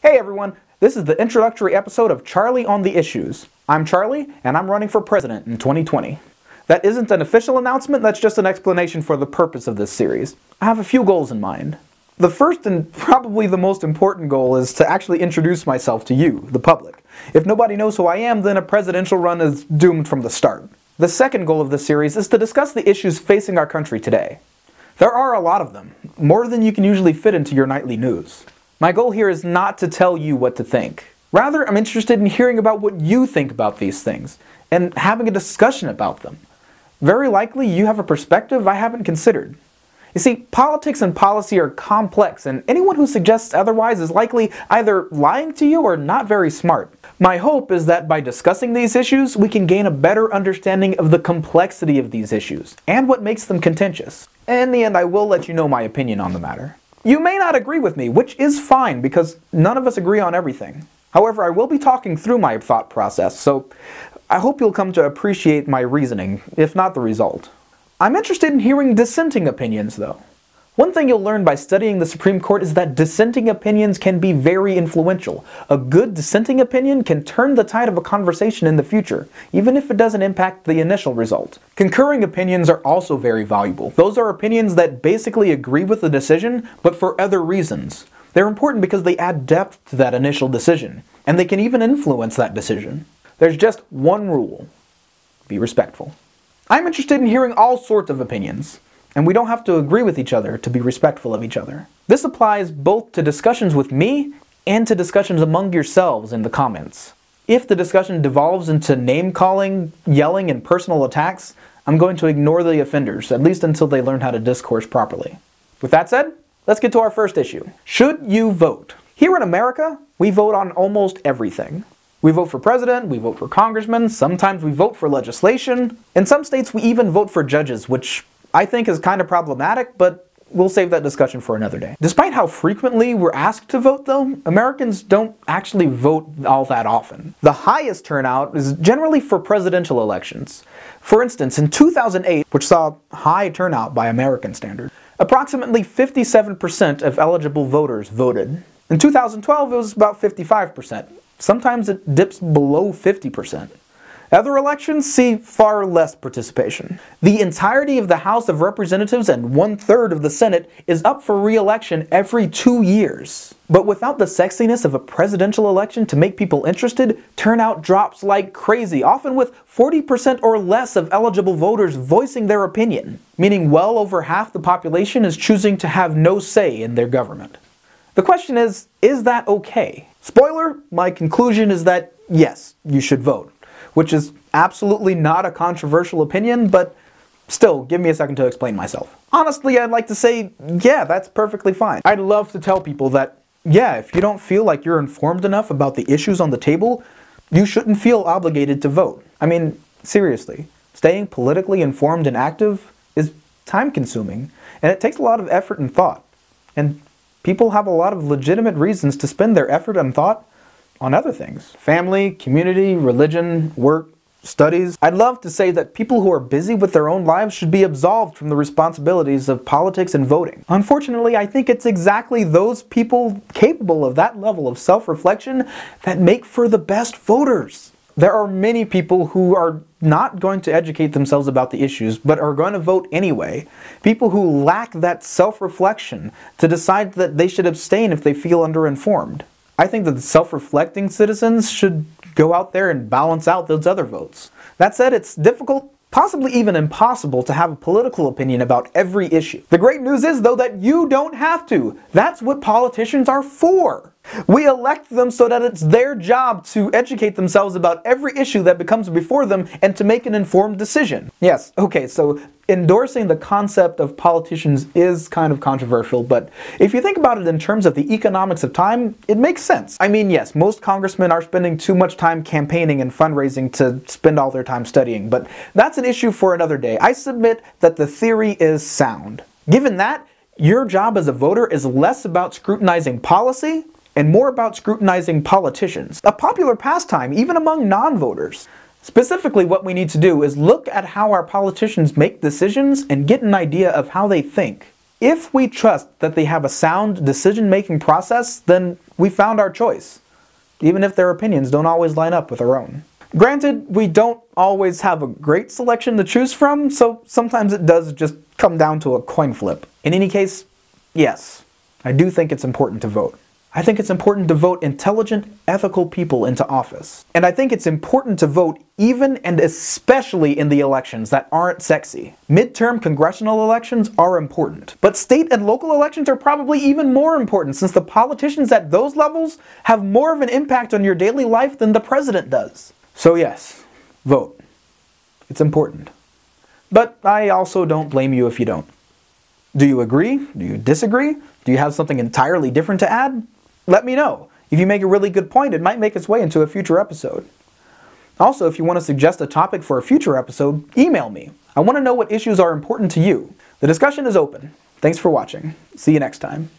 Hey everyone, this is the introductory episode of Charlie on the Issues. I'm Charlie, and I'm running for president in 2020. That isn't an official announcement, that's just an explanation for the purpose of this series. I have a few goals in mind. The first and probably the most important goal is to actually introduce myself to you, the public. If nobody knows who I am, then a presidential run is doomed from the start. The second goal of this series is to discuss the issues facing our country today. There are a lot of them, more than you can usually fit into your nightly news. My goal here is not to tell you what to think. Rather, I'm interested in hearing about what you think about these things, and having a discussion about them. Very likely you have a perspective I haven't considered. You see, politics and policy are complex, and anyone who suggests otherwise is likely either lying to you or not very smart. My hope is that by discussing these issues, we can gain a better understanding of the complexity of these issues, and what makes them contentious. In the end, I will let you know my opinion on the matter. You may not agree with me, which is fine, because none of us agree on everything. However, I will be talking through my thought process, so I hope you'll come to appreciate my reasoning, if not the result. I'm interested in hearing dissenting opinions, though. One thing you'll learn by studying the Supreme Court is that dissenting opinions can be very influential. A good dissenting opinion can turn the tide of a conversation in the future, even if it doesn't impact the initial result. Concurring opinions are also very valuable. Those are opinions that basically agree with the decision, but for other reasons. They're important because they add depth to that initial decision, and they can even influence that decision. There's just one rule: be respectful. I'm interested in hearing all sorts of opinions. And we don't have to agree with each other to be respectful of each other. This applies both to discussions with me and to discussions among yourselves in the comments. If the discussion devolves into name-calling, yelling, and personal attacks, I'm going to ignore the offenders, at least until they learn how to discourse properly. With that said, let's get to our first issue. Should you vote? Here in America, we vote on almost everything. We vote for president, we vote for congressmen, sometimes we vote for legislation. In some states, we even vote for judges, which I think is kind of problematic, but we'll save that discussion for another day. Despite how frequently we're asked to vote, though, Americans don't actually vote all that often. The highest turnout is generally for presidential elections. For instance, in 2008, which saw high turnout by American standards, approximately 57% of eligible voters voted. In 2012, it was about 55%. Sometimes it dips below 50%. Other elections see far less participation. The entirety of the House of Representatives and 1/3 of the Senate is up for re-election every 2 years. But without the sexiness of a presidential election to make people interested, turnout drops like crazy, often with 40% or less of eligible voters voicing their opinion, meaning well over half the population is choosing to have no say in their government. The question is that okay? Spoiler, my conclusion is that yes, you should vote. Which is absolutely not a controversial opinion, but still, give me a second to explain myself. Honestly, I'd like to say, yeah, that's perfectly fine. I'd love to tell people that, yeah, if you don't feel like you're informed enough about the issues on the table, you shouldn't feel obligated to vote. I mean, seriously, staying politically informed and active is time-consuming, and it takes a lot of effort and thought. And people have a lot of legitimate reasons to spend their effort and thought on other things. Family, community, religion, work, studies. I'd love to say that people who are busy with their own lives should be absolved from the responsibilities of politics and voting. Unfortunately, I think it's exactly those people capable of that level of self-reflection that make for the best voters. There are many people who are not going to educate themselves about the issues, but are going to vote anyway. People who lack that self-reflection to decide that they should abstain if they feel underinformed. I think that the self-reflecting citizens should go out there and balance out those other votes. That said, it's difficult, possibly even impossible, to have a political opinion about every issue. The great news is, though, that you don't have to. That's what politicians are for. We elect them so that it's their job to educate themselves about every issue that becomes before them and to make an informed decision. Yes, okay, so endorsing the concept of politicians is kind of controversial, but if you think about it in terms of the economics of time, it makes sense. I mean, yes, most congressmen are spending too much time campaigning and fundraising to spend all their time studying, but that's an issue for another day. I submit that the theory is sound. Given that, your job as a voter is less about scrutinizing policy and more about scrutinizing politicians. A popular pastime even among non-voters. Specifically, what we need to do is look at how our politicians make decisions and get an idea of how they think. If we trust that they have a sound decision-making process, then we found our choice, even if their opinions don't always line up with our own. Granted, we don't always have a great selection to choose from, so sometimes it does just come down to a coin flip. In any case, yes, I do think it's important to vote. I think it's important to vote intelligent, ethical people into office. And I think it's important to vote even and especially in the elections that aren't sexy. Midterm congressional elections are important. But state and local elections are probably even more important since the politicians at those levels have more of an impact on your daily life than the president does. So yes, vote. It's important. But I also don't blame you if you don't. Do you agree? Do you disagree? Do you have something entirely different to add? Let me know. If you make a really good point, it might make its way into a future episode. Also, if you want to suggest a topic for a future episode, email me. I want to know what issues are important to you. The discussion is open. Thanks for watching. See you next time.